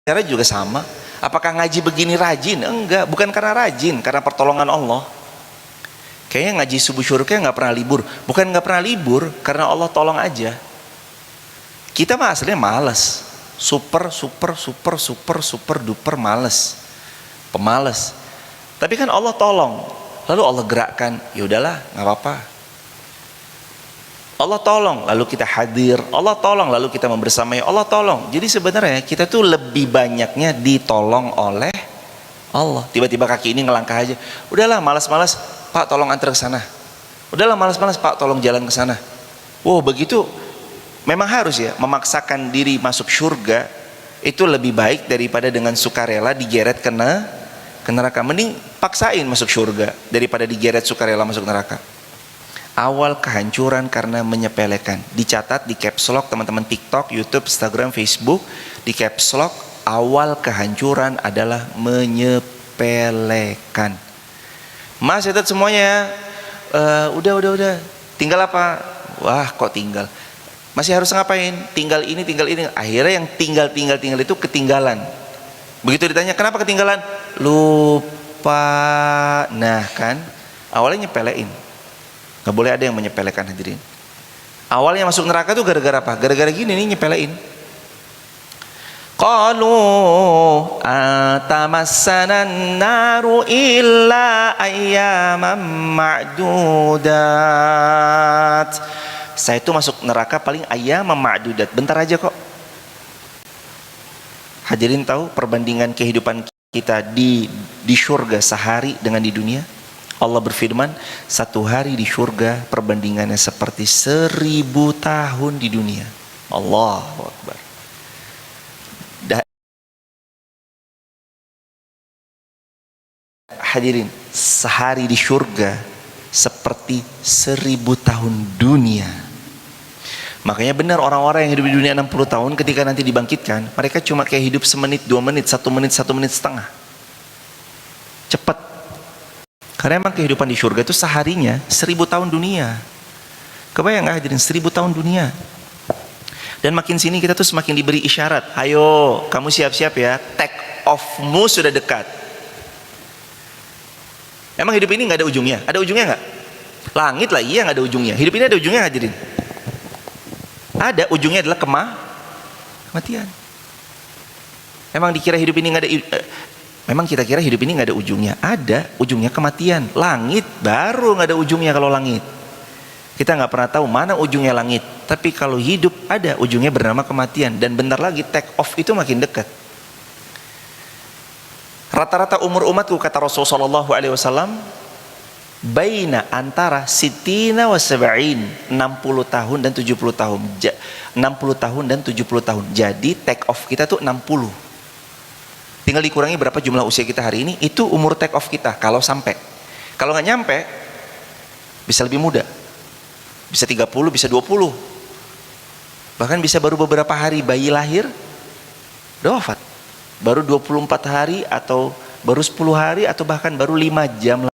Cara juga sama. Apakah ngaji begini rajin? Enggak, bukan karena rajin, karena pertolongan Allah. Kayaknya ngaji subuh syurga nggak pernah libur. Bukan nggak pernah libur, karena Allah tolong aja. Kita mah aslinya malas, super duper males, pemalas. Tapi kan Allah tolong, lalu Allah gerakkan. Ya udahlah, nggak apa-apa. Allah tolong, lalu kita hadir. Allah tolong, lalu kita membersamai. Allah tolong. Jadi sebenarnya kita tuh lebih banyaknya ditolong oleh Allah. Tiba-tiba kaki ini ngelangkah aja. Udahlah, malas-malas, Pak tolong antar ke sana. Udahlah, malas-malas, Pak tolong jalan ke sana. Wow, begitu memang harus ya, memaksakan diri masuk surga itu lebih baik daripada dengan sukarela digeret ke neraka. Mending paksain masuk surga daripada digeret sukarela masuk neraka. Awal kehancuran karena menyepelekan. Dicatat di caps lock teman-teman TikTok, YouTube, Instagram, Facebook. Di caps lock, awal kehancuran adalah menyepelekan. Mas, catat semuanya. Udah. Tinggal apa? Wah, kok tinggal? Masih harus ngapain? Tinggal ini. Akhirnya yang tinggal itu ketinggalan. Begitu ditanya, kenapa ketinggalan? Lupa. Nah kan, awalnya nyepelein. Gak boleh ada yang menyepelekan, hadirin. Awalnya masuk neraka tuh gara-gara apa? Gara-gara gini nih, nyepelein. Qalu atamassanan naru illa ayyaman ma'dudat. Saya itu masuk neraka paling ayyaman ma'dudat, bentar aja kok. Hadirin tahu perbandingan kehidupan kita di surga sehari dengan di dunia? Allah berfirman, satu hari di surga perbandingannya seperti 1000 tahun di dunia. Allahu Akbar. Hadirin, sehari di surga seperti 1000 tahun dunia. Makanya benar orang-orang yang hidup di dunia 60 tahun ketika nanti dibangkitkan, mereka cuma kayak hidup semenit, 2 menit, 1 menit, 1 menit setengah. Cepat. Karena emang kehidupan di surga itu seharinya 1000 tahun dunia. Kebayang gak hadirin, 1000 tahun dunia. Dan makin sini kita tuh semakin diberi isyarat. Ayo, kamu siap-siap ya, take off-mu sudah dekat. Emang hidup ini gak ada ujungnya? Ada ujungnya gak? Langit lah, iya gak ada ujungnya. Hidup ini ada ujungnya hadirin? Ada, ujungnya adalah kematian. Emang dikira hidup ini gak ada memang kita kira hidup ini nggak ada ujungnya. Ada, ujungnya kematian. Langit baru nggak ada ujungnya. Kalau langit kita nggak pernah tahu mana ujungnya langit. Tapi kalau hidup ada ujungnya bernama kematian. Dan bentar lagi take off itu makin dekat. Rata-rata umur umatku, kata Rasulullah SAW, baina antara sitina wa sab'in, 60 tahun dan 70 tahun. 60 tahun dan 70 tahun. Jadi take off kita tuh 60. Tinggal dikurangi berapa jumlah usia kita hari ini, itu umur take off kita kalau sampai. Kalau nggak nyampe, bisa lebih muda, bisa 30, bisa 20, bahkan bisa baru beberapa hari bayi lahir udah wafat, baru 24 hari atau baru 10 hari atau bahkan baru 5 jam.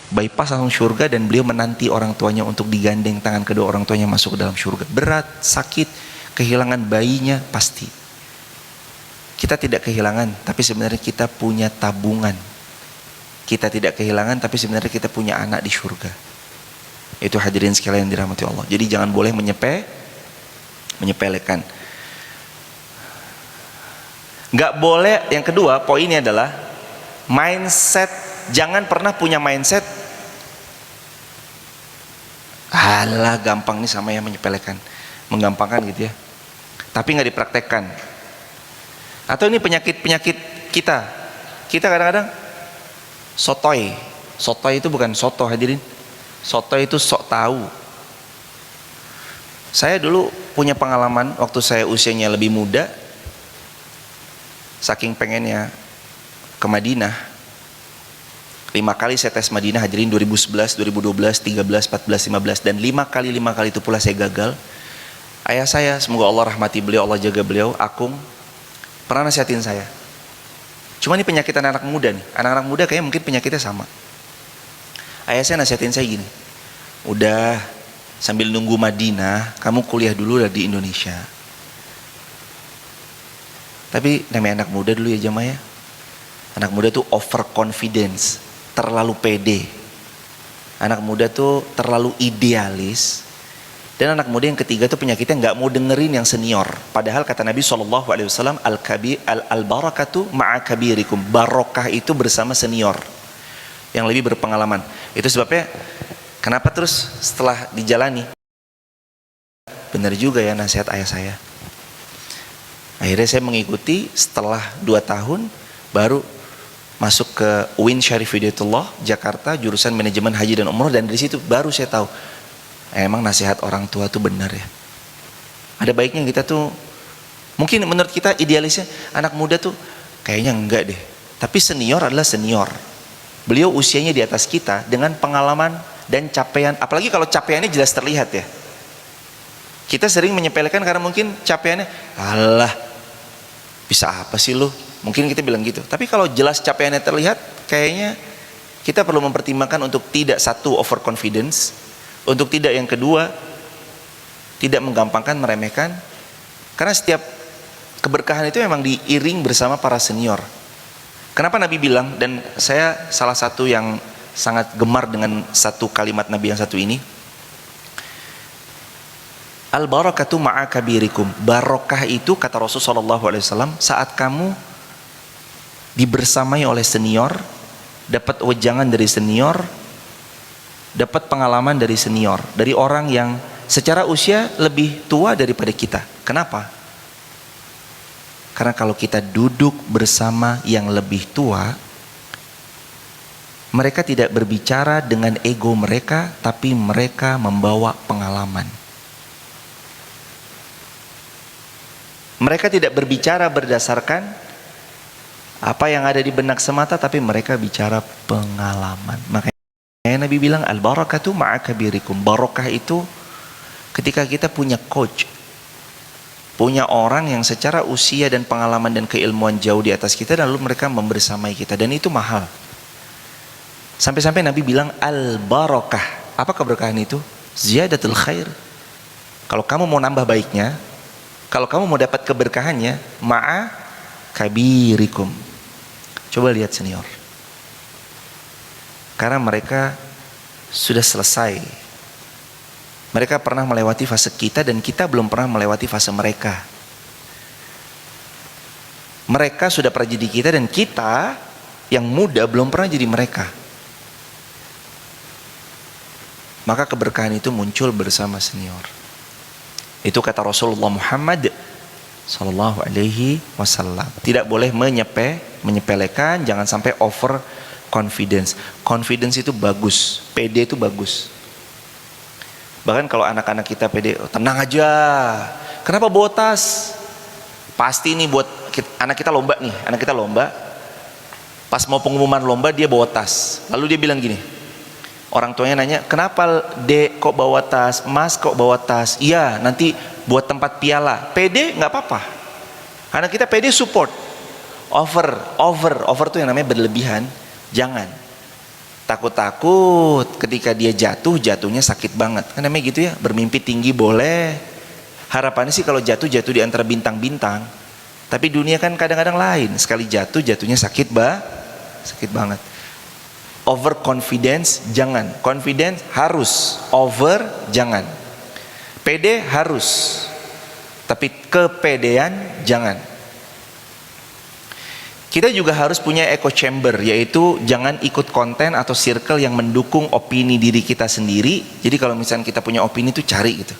Bypass langsung surga, dan beliau menanti orang tuanya untuk digandeng tangan kedua orang tuanya masuk ke dalam surga. Berat, sakit, kehilangan bayinya pasti. Kita tidak kehilangan, tapi sebenarnya kita punya tabungan. Kita tidak kehilangan, tapi sebenarnya kita punya anak di surga. Itu hadirin sekalian yang dirahmati Allah. Jadi jangan boleh menyepelekan. Nggak boleh. Yang kedua poinnya adalah mindset. Jangan pernah punya mindset, alah gampang nih sama yang menyepelekan, menggampangkan gitu ya, tapi nggak dipraktekkan. Atau ini penyakit kita kadang-kadang sotoy itu bukan soto hadirin. sotoy itu sok tahu. Saya dulu punya pengalaman waktu saya usianya lebih muda, saking pengennya ke Madinah. 5 kali saya tes Madinah, hadirin, 2011, 2012, 13, 14, 15, dan 5 kali itu pula saya gagal. Ayah saya, semoga Allah rahmati beliau, Allah jaga beliau, Akung, pernah nasihatin saya. Cuma ini penyakit anak-anak muda nih, anak-anak muda kayaknya mungkin penyakitnya sama. Ayah saya nasihatin saya gini, udah, sambil nunggu Madinah, kamu kuliah dulu lah di Indonesia. Tapi namanya anak muda dulu ya jamaah ya. Anak muda tuh overconfidence, terlalu pede. Anak muda tuh terlalu idealis. Dan anak muda yang ketiga tuh penyakitnya nggak mau dengerin yang senior. Padahal kata Nabi SAW, al-barakatu ma'a kabirikum. Barokah itu bersama senior yang lebih berpengalaman. Itu sebabnya kenapa terus setelah dijalani, benar juga ya nasihat ayah saya. Akhirnya saya mengikuti, setelah 2 tahun baru masuk ke UIN Syarif Hidayatullah Jakarta, jurusan manajemen haji dan umroh, dan dari situ baru saya tahu emang nasihat orang tua tuh benar ya. Ada baiknya kita tuh, mungkin menurut kita idealisnya anak muda tuh kayaknya enggak deh, tapi senior adalah senior. Beliau usianya di atas kita dengan pengalaman dan capaian, apalagi kalau capaiannya jelas terlihat ya. Kita sering menyepelekan karena mungkin capaiannya, alah bisa apa sih lu, mungkin kita bilang gitu. Tapi kalau jelas capaiannya terlihat, kayaknya kita perlu mempertimbangkan untuk tidak, satu, overconfidence, untuk tidak, yang kedua, tidak menggampangkan, meremehkan, karena setiap keberkahan itu memang diiring bersama para senior. Kenapa Nabi bilang, dan saya salah satu yang sangat gemar dengan satu kalimat Nabi yang satu ini, al-barakatu ma'a kabirikum. Barokah itu, kata Rasulullah SAW, saat kamu dibersamai oleh senior, dapat wejangan dari senior, dapat pengalaman dari senior, dari orang yang secara usia lebih tua daripada kita. Kenapa? Karena kalau kita duduk bersama yang lebih tua, mereka tidak berbicara dengan ego mereka, tapi mereka membawa pengalaman. Mereka tidak berbicara berdasarkan apa yang ada di benak semata, tapi mereka bicara pengalaman. Makanya Nabi bilang al-barakatu ma'a kabirikum. Barokah itu ketika kita punya coach, punya orang yang secara usia dan pengalaman dan keilmuan jauh di atas kita, lalu mereka membersamai kita, dan itu mahal. Sampai-sampai Nabi bilang al-barakah. Apa keberkahan itu? Ziyadatul khair. Kalau kamu mau nambah baiknya, kalau kamu mau dapat keberkahannya, ma'a kabirikum. Coba lihat senior. Karena mereka sudah selesai. Mereka pernah melewati fase kita dan kita belum pernah melewati fase mereka. Mereka sudah pernah jadi kita dan kita yang muda belum pernah jadi mereka. Maka keberkahan itu muncul bersama senior. Itu kata Rasulullah Muhammad Sallallahu Alaihi Wasallam. Tidak boleh menyepelekan, jangan sampai over confidence. Confidence itu bagus, pede itu bagus. Bahkan kalau anak-anak kita pede, tenang aja, kenapa bawa tas? Pasti ini buat anak kita lomba nih, anak kita lomba. Pas mau pengumuman lomba dia bawa tas. Lalu dia bilang gini, orang tuanya nanya, kenapa Dek kok bawa tas, Mas kok bawa tas? Iya, nanti buat tempat piala. Pede nggak apa-apa. Anak kita pede support. Over tuh yang namanya berlebihan. Jangan. Takut-takut ketika dia jatuhnya sakit banget. Kan namanya gitu ya, bermimpi tinggi boleh. Harapannya sih kalau jatuh di antara bintang-bintang. Tapi dunia kan kadang-kadang lain. Sekali jatuhnya sakit banget. Overconfidence jangan. Confidence harus. Over jangan. Pede harus. Tapi kepedean jangan. Kita juga harus punya echo chamber, yaitu jangan ikut konten atau circle yang mendukung opini diri kita sendiri. Jadi kalau misalnya kita punya opini itu cari gitu.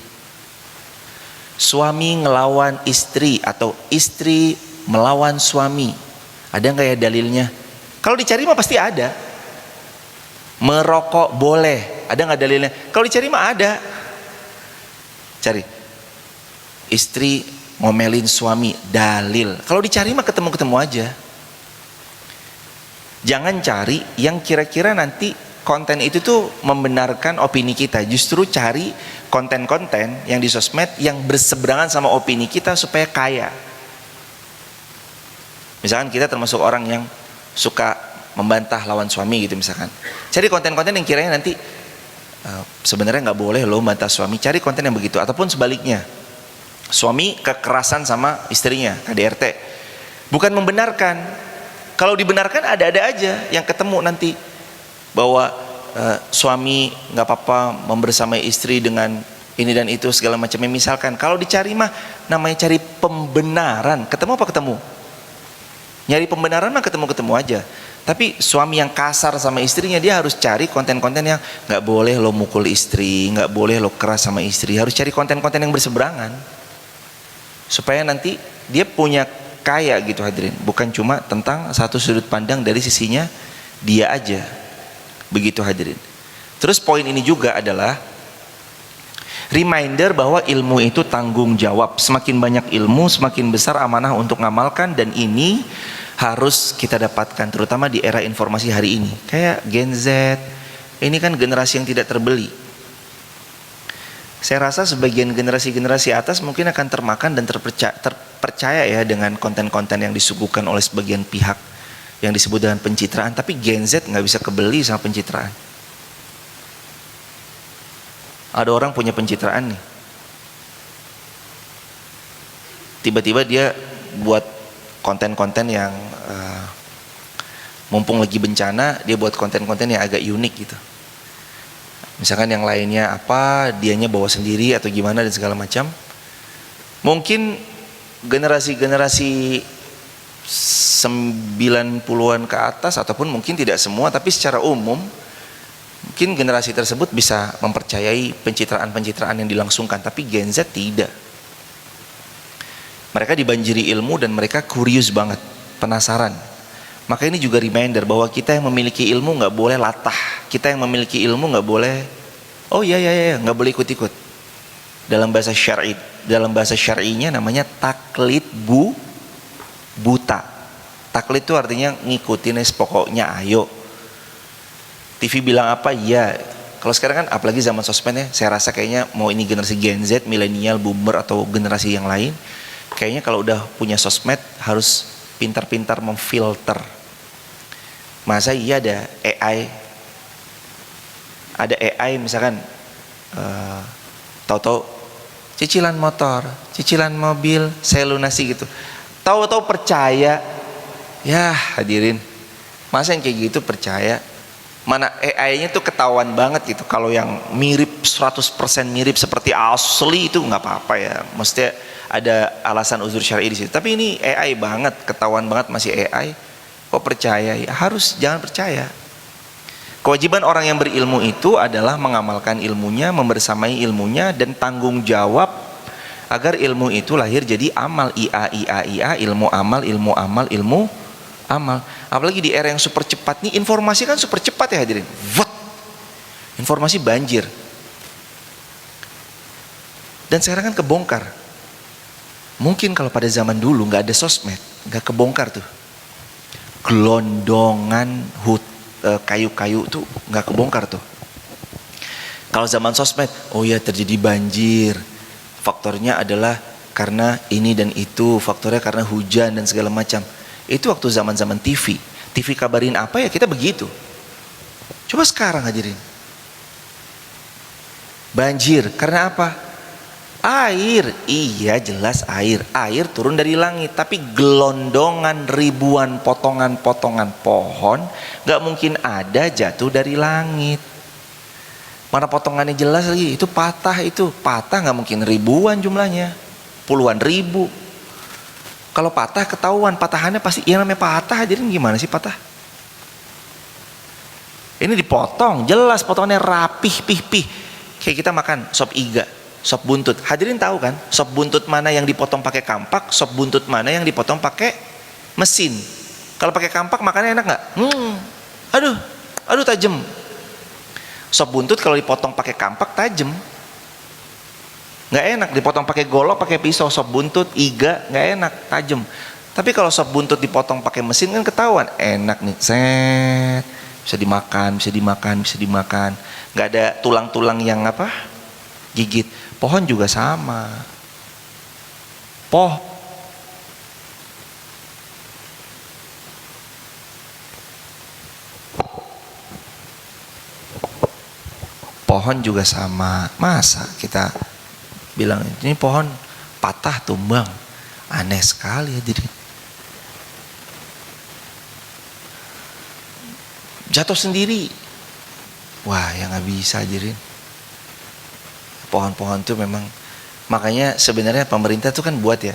Suami ngelawan istri atau istri melawan suami. Ada nggak ya dalilnya? Kalau dicari mah pasti ada. Merokok boleh, Ada nggak dalilnya? Kalau dicari mah ada. Cari. Istri ngomelin suami, dalil. Kalau dicari mah ketemu-ketemu aja. Jangan cari yang kira-kira nanti konten itu tuh membenarkan opini kita. Justru cari konten-konten yang di sosmed yang berseberangan sama opini kita supaya kaya. Misalkan kita termasuk orang yang suka membantah lawan suami gitu misalkan. Cari konten-konten yang kiranya nanti sebenarnya nggak boleh loh membantah suami. Cari konten yang begitu. Ataupun sebaliknya, suami kekerasan sama istrinya, KDRT. Bukan membenarkan. Kalau dibenarkan ada-ada aja yang ketemu nanti bahwa suami nggak apa-apa membersamai istri dengan ini dan itu segala macamnya. Misalkan kalau dicari mah namanya cari pembenaran. Ketemu apa ketemu? Nyari pembenaran mah ketemu-ketemu aja. Tapi suami yang kasar sama istrinya, dia harus cari konten-konten yang nggak boleh lo mukul istri, nggak boleh lo keras sama istri. Harus cari konten-konten yang berseberangan supaya nanti dia punya kaya gitu hadirin. Bukan cuma tentang satu sudut pandang dari sisinya dia aja. Begitu hadirin. Terus poin ini juga adalah reminder bahwa ilmu itu tanggung jawab. Semakin banyak ilmu, semakin besar amanah untuk ngamalkan, dan ini harus kita dapatkan terutama di era informasi hari ini. Kayak Gen Z, ini kan generasi yang tidak terbeli. Saya rasa sebagian generasi-generasi atas mungkin akan termakan dan terpercaya ya dengan konten-konten yang disuguhkan oleh sebagian pihak yang disebut dengan pencitraan. Tapi Gen Z nggak bisa kebeli sama pencitraan. Ada orang punya pencitraan nih, tiba-tiba dia buat konten-konten yang mumpung lagi bencana, dia buat konten-konten yang agak unik gitu. Misalkan yang lainnya apa, dianya bawa sendiri atau gimana dan segala macam. Mungkin generasi-generasi 90-an ke atas, ataupun mungkin tidak semua, tapi secara umum mungkin generasi tersebut bisa mempercayai pencitraan-pencitraan yang dilangsungkan. Tapi Gen Z tidak. Mereka dibanjiri ilmu dan mereka kurius banget, penasaran. Maka ini juga reminder bahwa kita yang memiliki ilmu nggak boleh latah. Kita yang memiliki ilmu nggak boleh, oh ya nggak boleh ikut-ikut. Dalam bahasa syar'i, dalam bahasa syar'inya namanya taklid buta. Taklid itu artinya ngikutin pokoknya ayo. TV bilang apa, iya. Kalau sekarang kan apalagi zaman sosmednya, saya rasa kayaknya mau ini generasi Gen Z, milenial, boomer atau generasi yang lain, kayaknya kalau udah punya sosmed harus pintar-pintar memfilter. Masa iya ada AI misalkan tahu-tahu cicilan motor, cicilan mobil, saya lunasi gitu. Tahu-tahu percaya. Ya hadirin, masa yang kayak gitu percaya? Mana AI-nya tuh ketahuan banget gitu. Kalau yang mirip 100% mirip seperti asli itu nggak apa-apa ya. Mesti ada alasan uzur syar'i di situ. Tapi ini AI banget, ketahuan banget masih AI. Kok percaya? Ya, harus jangan percaya. Kewajiban orang yang berilmu itu adalah mengamalkan ilmunya, membersamai ilmunya, dan tanggung jawab agar ilmu itu lahir jadi amal. Ia, ilmu amal, ilmu amal, ilmu amal. Apalagi di era yang super cepat nih, informasi kan super cepat ya hadirin. Informasi banjir. Dan sekarang kan kebongkar. Mungkin kalau pada zaman dulu nggak ada sosmed, nggak kebongkar tuh. Gelondongan kayu-kayu tuh nggak kebongkar tuh. Kalau zaman sosmed, oh ya terjadi banjir. Faktornya adalah karena ini dan itu, faktornya karena hujan dan segala macam. Itu waktu zaman-zaman TV. TV kabarin apa ya kita begitu. Coba sekarang hadirin. Banjir karena apa? Air. Iya jelas air. Air turun dari langit. Tapi gelondongan ribuan potongan-potongan pohon gak mungkin ada jatuh dari langit. Mana potongannya jelas lagi. Itu patah itu. Patah gak mungkin ribuan jumlahnya. Puluhan ribu. Kalau patah ketahuan, patahannya pasti yang namanya patah. Jadi gimana sih patah? Ini dipotong, jelas potongannya rapih, pih. Kayak kita makan sop iga, sop buntut. Hadirin tahu kan, sop buntut mana yang dipotong pakai kampak, sop buntut mana yang dipotong pakai mesin. Kalau pakai kampak makannya enak nggak? Aduh tajam. Sop buntut kalau dipotong pakai kampak tajam, nggak enak. Dipotong pakai golok, pakai pisau, sop buntut, iga, nggak enak, tajam. Tapi kalau sop buntut dipotong pakai mesin kan ketahuan, enak nih, set, bisa dimakan, bisa dimakan, bisa dimakan. Nggak ada tulang-tulang yang apa, gigit. Pohon juga sama. Pohon juga sama. Masa kita bilang ini pohon patah tumbang? Aneh sekali ya diri. Jatuh sendiri. Wah, ya nggak bisa jirin. Pohon-pohon tuh memang, makanya sebenarnya pemerintah tuh kan buat ya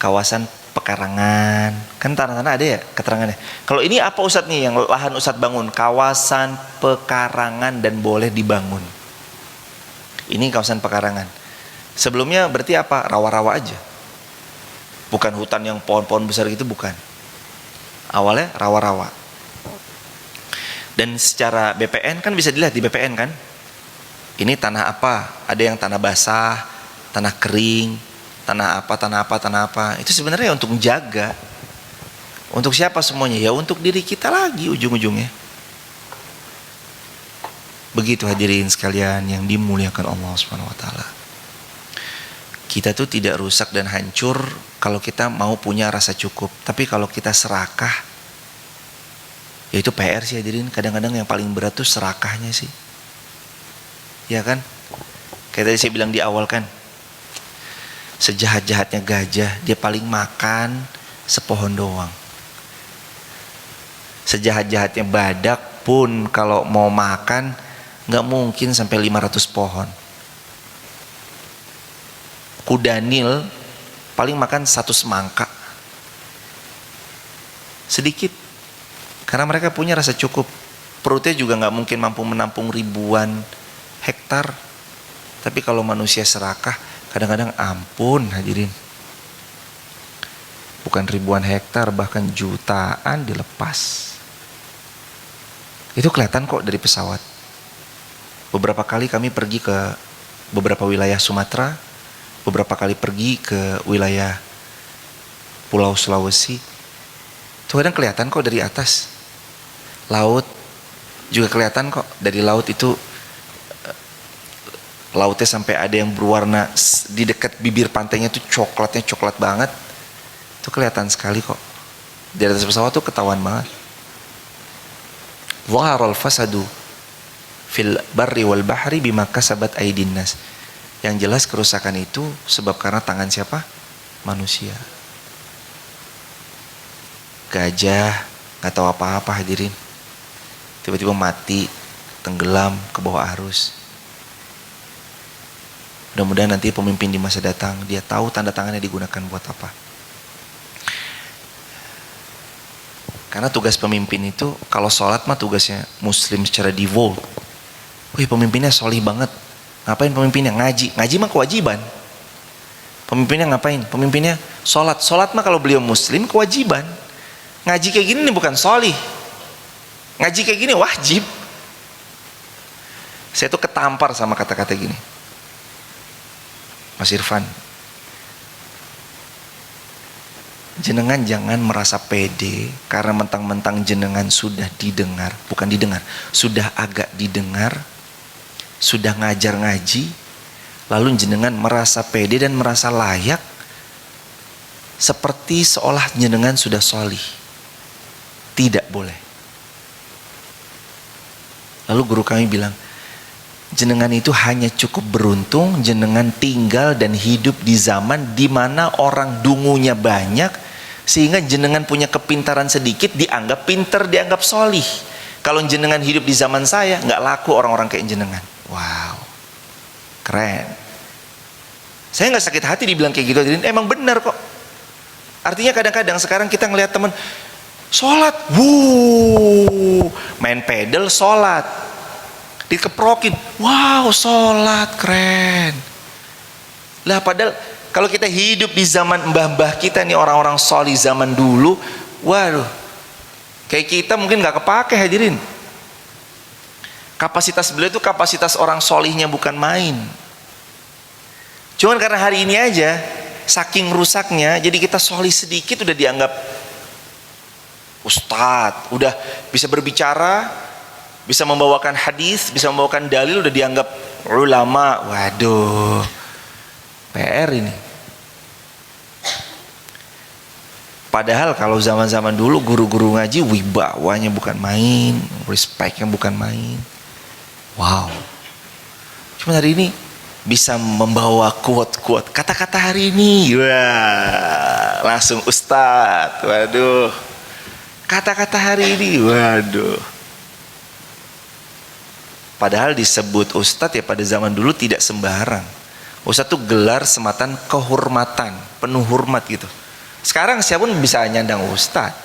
kawasan pekarangan. Kan tanah-tanah ada ya keterangannya. Kalau ini apa Ustadz nih yang lahan Ustadz bangun? Kawasan pekarangan dan boleh dibangun. Ini kawasan pekarangan. Sebelumnya berarti apa? Rawa-rawa aja. Bukan hutan yang pohon-pohon besar gitu, bukan. Awalnya rawa-rawa. Dan secara BPN kan bisa dilihat di BPN kan. Ini tanah apa? Ada yang tanah basah, tanah kering, tanah apa, tanah apa, tanah apa. Itu sebenarnya untuk menjaga. Untuk siapa semuanya? Ya untuk diri kita lagi ujung-ujungnya. Begitu hadirin sekalian yang dimuliakan Allah Subhanahu wa taala. Kita tuh tidak rusak dan hancur kalau kita mau punya rasa cukup. Tapi kalau kita serakah, ya itu PR sih hadirin. Kadang-kadang yang paling berat tuh serakahnya sih. Ya kan? Kayak tadi saya bilang di awal kan, sejahat-jahatnya gajah, dia paling makan sepohon doang. Sejahat-jahatnya badak pun kalau mau makan nggak mungkin sampai 500 pohon. Kuda Nil paling makan 1 semangka. Sedikit. Karena mereka punya rasa cukup. Perutnya juga nggak mungkin mampu menampung ribuan hektar. Tapi kalau manusia serakah, kadang-kadang ampun hadirin. Bukan ribuan hektar, bahkan jutaan dilepas. Itu kelihatan kok dari pesawat. Beberapa kali kami pergi ke beberapa wilayah Sumatera, beberapa kali pergi ke wilayah Pulau Sulawesi. Itu kadang kelihatan kok dari atas. Laut juga kelihatan kok. Dari laut itu, lautnya sampai ada yang berwarna di dekat bibir pantainya tuh coklatnya coklat banget. Itu kelihatan sekali kok. Di atas pesawat tuh ketahuan banget. Zaharal fasadu fil barri wal bahri bima kasabat aydin nas. Yang jelas kerusakan itu sebab karena tangan siapa? Manusia. Gajah nggak tahu apa-apa hadirin. Tiba-tiba mati, tenggelam ke bawah arus. Mudah-mudahan nanti pemimpin di masa datang dia tahu tanda tangannya digunakan buat apa. Karena tugas pemimpin itu, kalau sholat mah tugasnya muslim secara default. Wih, pemimpinnya solih banget. Ngapain pemimpinnya? Ngaji. Ngaji mah kewajiban. Pemimpinnya ngapain? Pemimpinnya sholat. Sholat mah kalau beliau muslim kewajiban. Ngaji kayak gini nih bukan solih. Ngaji kayak gini wajib. Saya tuh ketampar sama kata-kata gini. Mas Irfan, jenengan jangan merasa pede karena mentang-mentang jenengan sudah didengar, bukan didengar, sudah agak didengar, sudah ngajar ngaji, lalu jenengan merasa pede dan merasa layak seperti seolah jenengan sudah sholih. Tidak boleh. Lalu guru kami bilang, jenengan itu hanya cukup beruntung jenengan tinggal dan hidup di zaman di mana orang dungunya banyak, sehingga jenengan punya kepintaran sedikit dianggap pinter, dianggap solih. Kalau jenengan hidup di zaman saya, nggak laku orang-orang kayak jenengan. Wow, keren. Saya nggak sakit hati dibilang kayak gitu, jadi emang benar kok. Artinya kadang-kadang sekarang kita ngelihat teman sholat, main pedal sholat, dikeprokin, wow sholat keren. Lah padahal kalau kita hidup di zaman mbah-mbah kita nih, orang-orang sholih zaman dulu, waduh, kayak kita mungkin nggak kepake hadirin. Kapasitas beliau itu kapasitas orang solihnya, bukan main. Cuman karena hari ini aja saking rusaknya, jadi kita solih sedikit udah dianggap ustadz, udah bisa berbicara, bisa membawakan hadis, bisa membawakan dalil, udah dianggap ulama. Waduh, PR ini. Padahal kalau zaman-zaman dulu guru-guru ngaji wibawanya bukan main, respectnya bukan main. Wow. Cuma hari ini bisa membawa quote-quote, kata-kata hari ini, wah, langsung ustadz. Waduh, kata-kata hari ini, waduh. Padahal disebut ustadz ya pada zaman dulu tidak sembarang. Ustadz itu gelar sematan kehormatan, penuh hormat gitu. Sekarang siapapun bisa nyandang ustadz.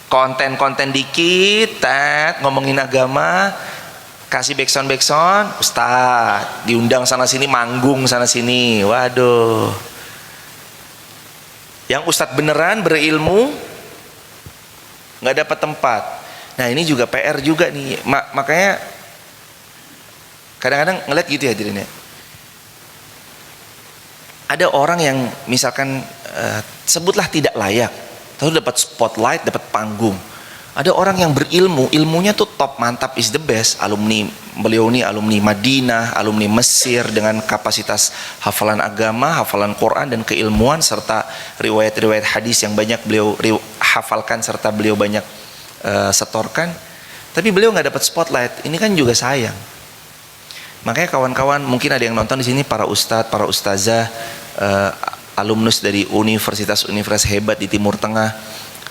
Konten-konten dikit, ngomongin agama, kasih backsound ustadz, diundang sana sini, manggung sana sini. Waduh. Yang ustadz beneran berilmu nggak dapat tempat. Nah, ini juga PR juga nih. Makanya kadang-kadang ngeliat gitu ya hadirin ya. Ada orang yang misalkan sebutlah tidak layak, lalu dapat spotlight, dapat panggung. Ada orang yang berilmu, ilmunya tuh top, mantap, is the best. Alumni beliau ini alumni Madinah, alumni Mesir, dengan kapasitas hafalan agama, hafalan Quran dan keilmuan serta riwayat-riwayat hadis yang banyak beliau hafalkan serta beliau banyak setorkan. Tapi beliau nggak dapat spotlight. Ini kan juga sayang. Makanya kawan-kawan, mungkin ada yang nonton di sini, para ustadz, para ustazah, alumnus dari universitas-universitas hebat di Timur Tengah,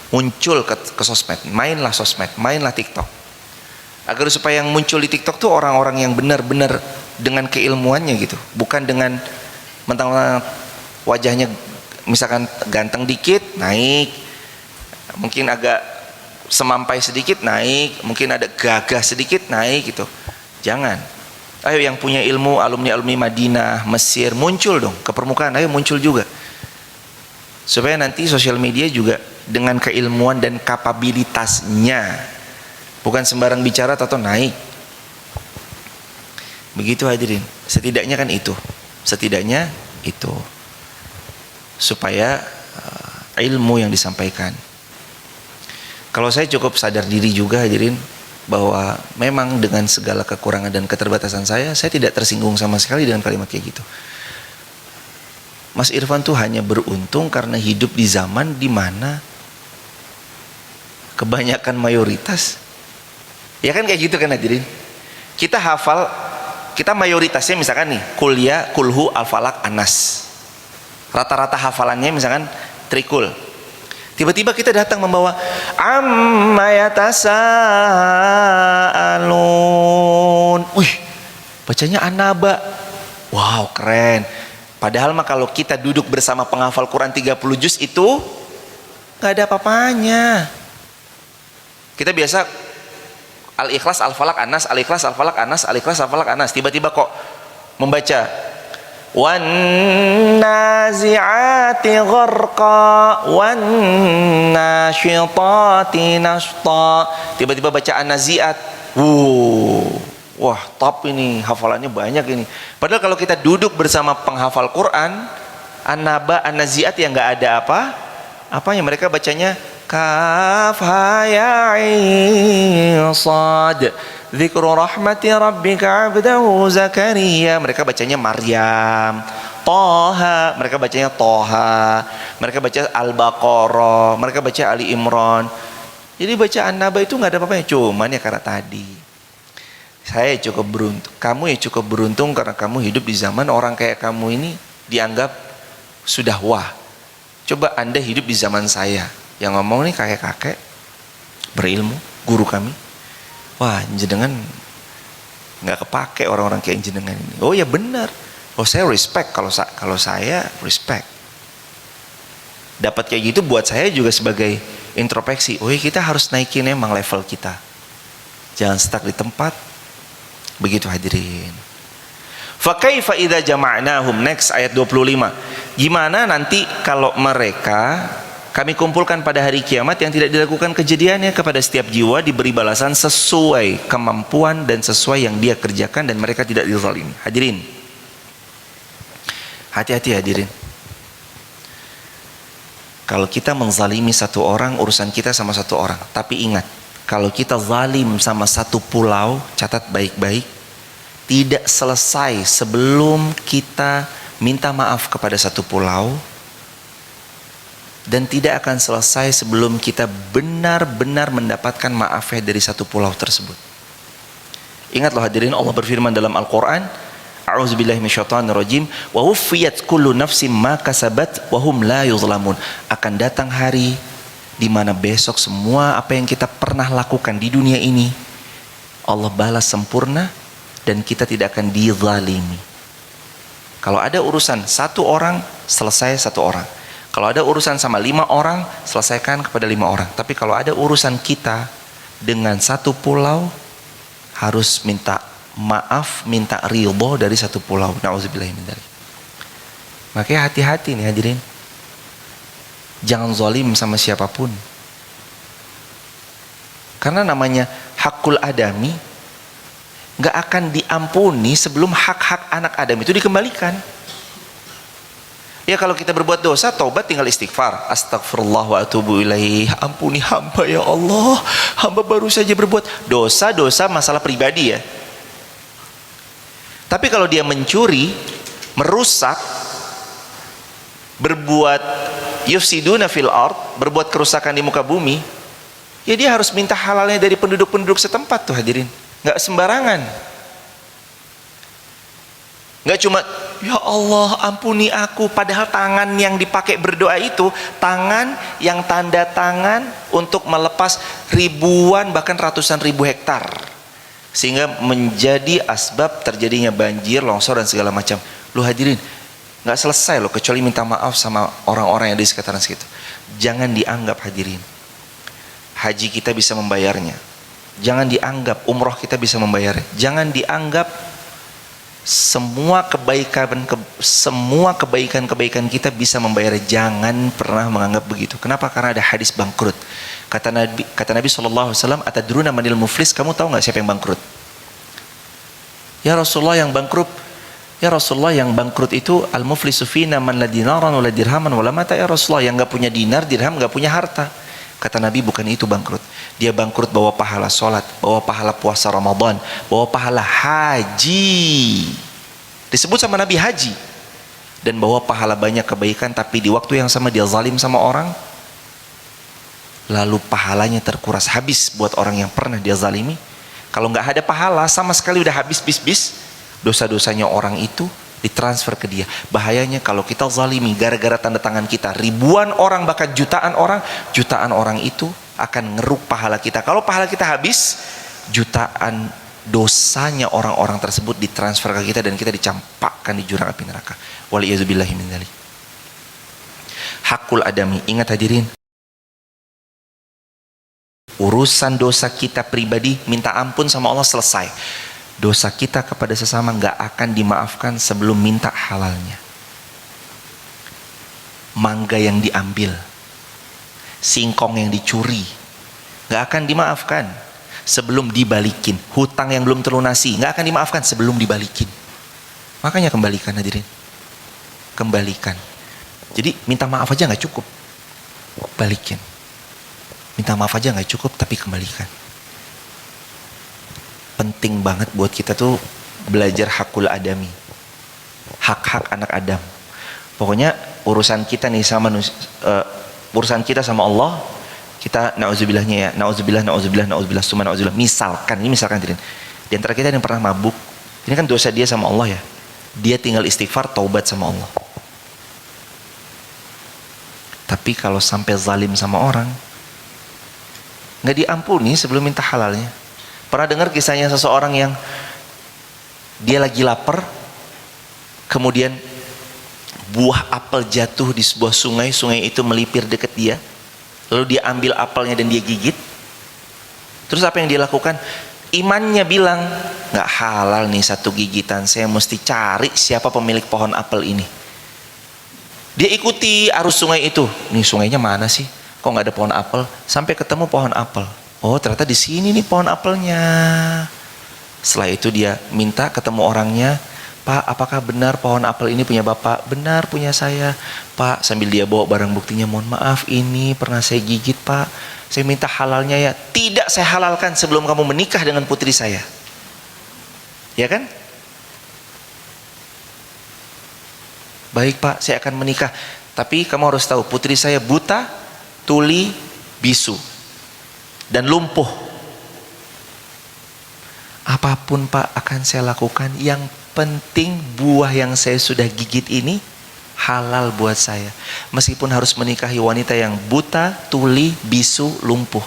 muncul ke sosmed, mainlah sosmed, mainlah TikTok, agar supaya yang muncul di TikTok tuh orang-orang yang benar-benar dengan keilmuannya gitu, bukan dengan mentang-mentang wajahnya misalkan ganteng dikit naik, mungkin agak semampai sedikit naik, mungkin ada gagah sedikit naik gitu. Jangan. Ayo yang punya ilmu, alumni-alumni Madinah, Mesir, muncul dong ke permukaan, ayo muncul juga. Supaya nanti sosial media juga dengan keilmuan dan kapabilitasnya, bukan sembarang bicara atau naik. Begitu hadirin. Setidaknya kan itu. Setidaknya itu. Supaya ilmu yang disampaikan. Kalau saya cukup sadar diri juga hadirin, bahwa memang dengan segala kekurangan dan keterbatasan saya tidak tersinggung sama sekali dengan kalimat kayak gitu. Mas Irfan tuh hanya beruntung karena hidup di zaman dimana kebanyakan mayoritas, ya kan kayak gitu kan hadirin. Kita hafal, kita mayoritasnya misalkan nih kuliah kulhu al-falak anas, rata-rata hafalannya misalkan trikul. Tiba-tiba kita datang membawa amma yatasaalun. Wih, bacanya anaba. Wow, keren. Padahal mah kalau kita duduk bersama penghafal Quran 30 juz itu gak ada apa-apanya. Kita biasa Al-Ikhlas, Al-Falak, Anas, Al-Ikhlas, Al-Falak, Anas, Al-Ikhlas, Al-Falak, Anas. Tiba-tiba kok membaca wan nazi'ati gharqa wan nasyitati nashta. Tiba-tiba baca an-nazi'at. Wah, top ini, hafalannya banyak ini. Padahal kalau kita duduk bersama penghafal Quran, an-naba, an-nazi'at yang enggak ada apanya, mereka bacanya kaf ha ya ain sad dzikru rahmati rabbika 'abdahu Zakaria, mereka bacanya Maryam. Toha, mereka bacanya Toha. Mereka baca Al-Baqarah, mereka baca Ali Imran. Jadi baca An-Naba itu nggak ada apa-apanya. Cuman ya karena tadi saya cukup beruntung, kamu ya cukup beruntung karena kamu hidup di zaman orang kayak kamu ini dianggap sudah wah. Coba Anda hidup di zaman saya, yang ngomong nih kakek-kakek berilmu, guru kami. Wah, jenengan nggak kepake orang-orang kayak jenengan ini. Oh ya benar. Oh saya respect, kalau saya respect. Dapat kayak gitu buat saya juga sebagai introspeksi. Oh ya kita harus naikin emang level kita. Jangan stuck di tempat. Begitu hadirin. Fa kaifa idza jama'nahum, next ayat 25. Gimana nanti kalau mereka kami kumpulkan pada hari kiamat yang tidak dilakukan kejadiannya, kepada setiap jiwa diberi balasan sesuai kemampuan dan sesuai yang dia kerjakan, dan mereka tidak dizalimi. Hadirin, hati-hati hadirin. Kalau kita menzalimi satu orang, urusan kita sama satu orang. Tapi ingat, kalau kita zalim sama satu pulau, catat baik-baik, tidak selesai sebelum kita minta maaf kepada satu pulau, dan tidak akan selesai sebelum kita benar-benar mendapatkan maafnya dari satu pulau tersebut. Ingat loh hadirin, Allah berfirman dalam Al-Quran, a'udzubillahi minasyaitonirrajim, wa wuffiyat kullu nafsin ma kasabat wa hum la yuzlamun. Akan datang hari di mana besok semua apa yang kita pernah lakukan di dunia ini Allah balas sempurna dan kita tidak akan dizalimi. Kalau ada urusan satu orang, selesai satu orang. Kalau ada urusan sama 5 orang, selesaikan kepada 5 orang. Tapi kalau ada urusan kita dengan satu pulau, harus minta maaf, minta ridho dari satu pulau. Na'udzubillahi min dzalik. Makanya hati-hati nih hadirin. Jangan zalim sama siapapun. Karena namanya hakul adami nggak akan diampuni sebelum hak-hak anak Adam itu dikembalikan. Ya kalau kita berbuat dosa, taubat tinggal istighfar. Astagfirullah wa atubu ilaih. Ampuni hamba ya Allah. Hamba baru saja berbuat dosa masalah pribadi ya. Tapi kalau dia mencuri, merusak, berbuat yufsiduna fil ard, berbuat kerusakan di muka bumi, ya dia harus minta halalnya dari penduduk-penduduk setempat tuh hadirin. Nggak sembarangan. Nggak cuma ya Allah ampuni aku, padahal tangan yang dipakai berdoa itu tangan yang tanda tangan untuk melepas ribuan bahkan ratusan ribu hektar, sehingga menjadi asbab terjadinya banjir, longsor dan segala macam. Lu hadirin, nggak selesai loh kecuali minta maaf sama orang-orang yang di sekitaran situ. Jangan dianggap hadirin haji kita bisa membayarnya, jangan dianggap umroh kita bisa membayarnya, jangan dianggap semua kebaikan kita bisa membayar. Jangan pernah menganggap begitu. Kenapa? Karena ada hadis bangkrut. Kata Nabi SAW, atadruna manil muflis, kamu tahu nggak siapa yang bangkrut? Ya Rasulullah, yang bangkrut itu al muflisu fina man la dinaran wa la dirhaman wa la mata. Ya Rasulullah, yang nggak punya dinar, dirham, nggak punya harta. Kata Nabi, bukan itu bangkrut. Dia bangkrut bawa pahala sholat, bawa pahala puasa Ramadan, bawa pahala haji. Disebut sama Nabi haji. Dan bawa pahala banyak kebaikan, tapi di waktu yang sama dia zalim sama orang. Lalu pahalanya terkuras habis buat orang yang pernah dia zalimi. Kalau nggak ada pahala, sama sekali udah habis bis-bis. Dosa-dosanya orang itu ditransfer ke dia. Bahayanya kalau kita zalimi gara-gara tanda tangan kita, ribuan orang bahkan jutaan orang itu akan ngeruk pahala kita. Kalau pahala kita habis, jutaan dosanya orang-orang tersebut ditransfer ke kita dan kita dicampakkan di jurang api neraka. Waliyadzubillahi min dzalik. Hakul adami, ingat hadirin, urusan dosa kita pribadi, minta ampun sama Allah, selesai. Dosa kita kepada sesama nggak akan dimaafkan sebelum minta halalnya. Mangga yang diambil, singkong yang dicuri, nggak akan dimaafkan sebelum dibalikin. Hutang yang belum terlunasi nggak akan dimaafkan sebelum dibalikin. Makanya kembalikan hadirin, kembalikan. Jadi minta maaf aja nggak cukup, balikin. Minta maaf aja nggak cukup, tapi kembalikan. Penting banget buat kita tuh belajar hakul adami, hak-hak anak Adam. Pokoknya urusan kita nih sama urusan kita sama Allah, kita nauzubillahnya ya, nauzubillah, summa nauzubillah. Misalkan di antara kita yang pernah mabuk, ini kan dosa dia sama Allah ya. Dia tinggal istighfar, taubat sama Allah. Tapi kalau sampai zalim sama orang, nggak diampuni sebelum minta halalnya. Pernah dengar kisahnya seseorang yang dia lagi lapar, kemudian buah apel jatuh di sebuah sungai, sungai itu melipir dekat dia, lalu dia ambil apelnya dan dia gigit. Terus apa yang dia lakukan? Imannya bilang, nggak halal nih satu gigitan, saya mesti cari siapa pemilik pohon apel ini. Dia ikuti arus sungai itu. Nih sungainya mana sih? Kok nggak ada pohon apel? Sampai ketemu pohon apel. Oh ternyata di sini nih pohon apelnya. Setelah itu dia minta ketemu orangnya. Pak, apakah benar pohon apel ini punya bapak? Benar, punya saya. Pak, sambil dia bawa barang buktinya, mohon maaf ini pernah saya gigit pak. Saya minta halalnya ya. Tidak, saya halalkan sebelum kamu menikah dengan putri saya. Ya kan? Baik pak, saya akan menikah. Tapi kamu harus tahu, putri saya buta, tuli, bisu, dan lumpuh. Apapun pak akan saya lakukan. Yang penting buah yang saya sudah gigit ini halal buat saya. Meskipun harus menikahi wanita yang buta, tuli, bisu, lumpuh.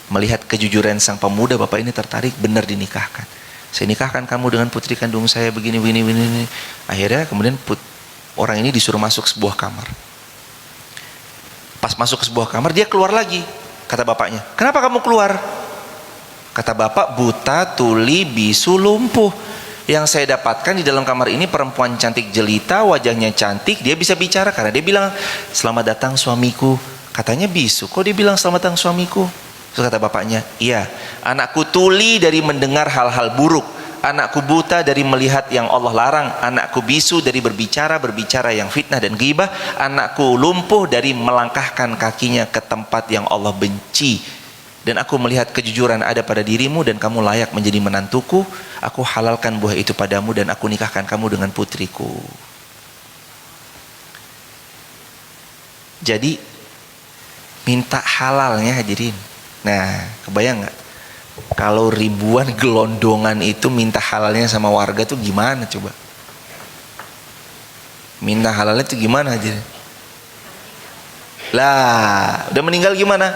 Melihat kejujuran sang pemuda, bapak ini tertarik, benar dinikahkan. Saya nikahkan kamu dengan putri kandung saya begini. Akhirnya kemudian orang ini disuruh masuk sebuah kamar. Pas masuk ke sebuah kamar, dia keluar lagi. Kata bapaknya, kenapa kamu keluar? Kata bapak, buta, tuli, bisu, lumpuh. Yang saya dapatkan di dalam kamar ini perempuan cantik jelita, wajahnya cantik, dia bisa bicara karena dia bilang, selamat datang suamiku. Katanya bisu, kok dia bilang selamat datang suamiku? Terus kata bapaknya, iya, anakku tuli dari mendengar hal-hal buruk, anakku buta dari melihat yang Allah larang, anakku bisu dari berbicara yang fitnah dan ghibah, anakku lumpuh dari melangkahkan kakinya ke tempat yang Allah benci. Dan aku melihat kejujuran ada pada dirimu dan kamu layak menjadi menantuku. Aku halalkan buah itu padamu dan aku nikahkan kamu dengan putriku. Jadi minta halalnya hadirin. Nah, kebayang nggak? Kalau ribuan gelondongan itu minta halalnya sama warga tuh gimana coba? Minta halalnya tuh gimana hadirin? Lah, udah meninggal gimana?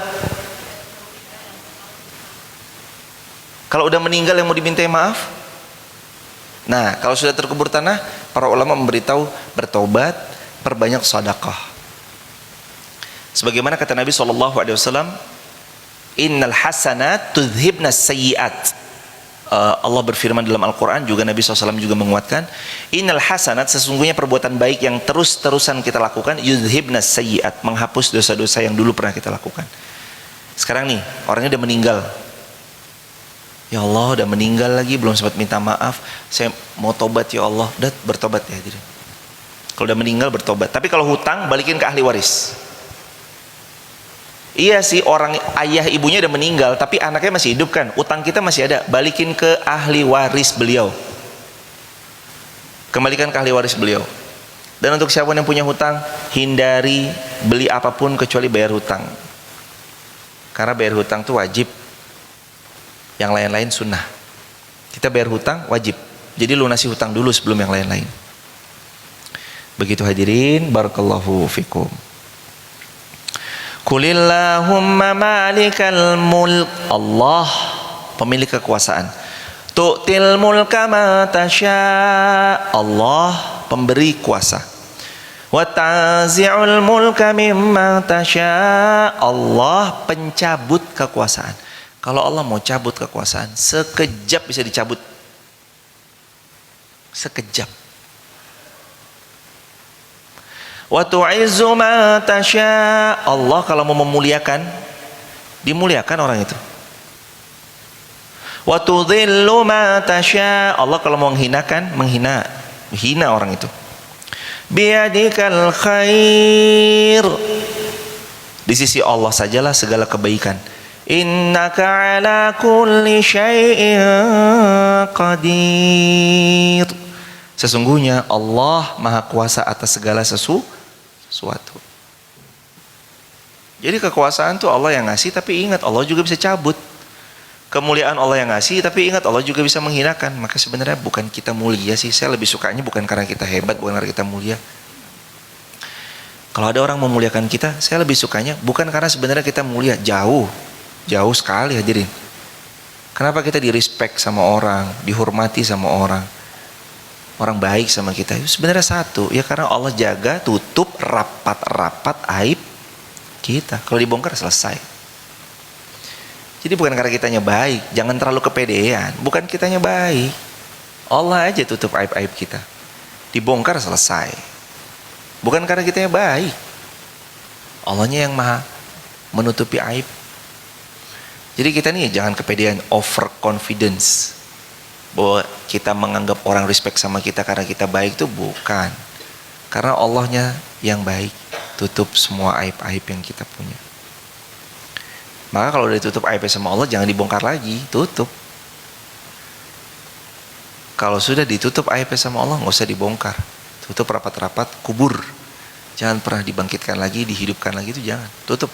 Kalau udah meninggal yang mau dimintai maaf? Nah, kalau sudah terkubur tanah, para ulama memberitahu bertobat, perbanyak sedekah. Sebagaimana kata Nabi SAW, innal hasanat tudhibna sayyiat. Allah berfirman dalam Al-Quran, juga Nabi SAW juga menguatkan, innal hasanat, sesungguhnya perbuatan baik yang terus-terusan kita lakukan, yudhibna sayyiat, menghapus dosa-dosa yang dulu pernah kita lakukan. Sekarang nih, orangnya udah meninggal. Ya Allah, udah meninggal lagi, belum sempat minta maaf. Saya mau tobat ya Allah. Udah bertobat ya. Kalau udah meninggal bertobat. Tapi kalau hutang, balikin ke ahli waris. Iya sih, orang ayah ibunya udah meninggal, tapi anaknya masih hidup kan. Utang kita masih ada. Balikin ke ahli waris beliau. Kembalikan ke ahli waris beliau. Dan untuk siapa yang punya hutang, hindari beli apapun kecuali bayar hutang. Karena bayar hutang itu wajib. Yang lain-lain sunnah. Kita bayar hutang wajib. Jadi lunasi hutang dulu sebelum yang lain-lain. Begitu hadirin, barakallahu fikum. Qulillahumma malikal mulk. Allah pemilik kekuasaan. Tu'til mulka ma tasya. Allah pemberi kuasa. Wa tanzi'ul mulka mimma tasya. Allah pencabut kekuasaan. Kalau Allah mau cabut kekuasaan, sekejap bisa dicabut. Sekejap. Wa tu'izzu ma tasya. Allah kalau mau memuliakan, dimuliakan orang itu. Wa tudhillu ma tasya. Allah kalau mau menghinakan, menghina orang itu. Biyadikal khair. Di sisi Allah sajalah segala kebaikan. Innaka ala kulli syai'in qadir. Sesungguhnya Allah maha kuasa atas segala sesuatu. Jadi kekuasaan tuh Allah yang ngasih, tapi ingat Allah juga bisa cabut. Kemuliaan Allah yang ngasih, tapi ingat Allah juga bisa menghinakan. Maka sebenarnya bukan kita mulia sih. Saya lebih sukanya bukan karena kita hebat, bukan karena kita mulia. Kalau ada orang memuliakan kita, saya lebih sukanya bukan karena sebenarnya kita mulia. Jauh sekali hadirin. Kenapa kita di-respect sama orang, dihormati sama orang, orang baik sama kita? Itu sebenarnya satu, ya karena Allah jaga, tutup rapat-rapat aib kita. Kalau dibongkar selesai. Jadi bukan karena kitanya baik, jangan terlalu kepedean. Bukan kitanya baik, Allah aja tutup aib-aib kita. Dibongkar selesai. bukan karena kita yang baik. Allahnya yang maha menutupi aib. Jadi kita nih jangan kepedean, overconfidence bahwa kita menganggap orang respect sama kita karena kita baik, itu bukan. Karena Allahnya yang baik, tutup semua aib-aib yang kita punya. Maka kalau udah ditutup aibnya sama Allah, jangan dibongkar lagi, tutup. Kalau sudah ditutup aibnya sama Allah, nggak usah dibongkar, tutup rapat-rapat, kubur. Jangan pernah dibangkitkan lagi, dihidupkan lagi, itu jangan, tutup.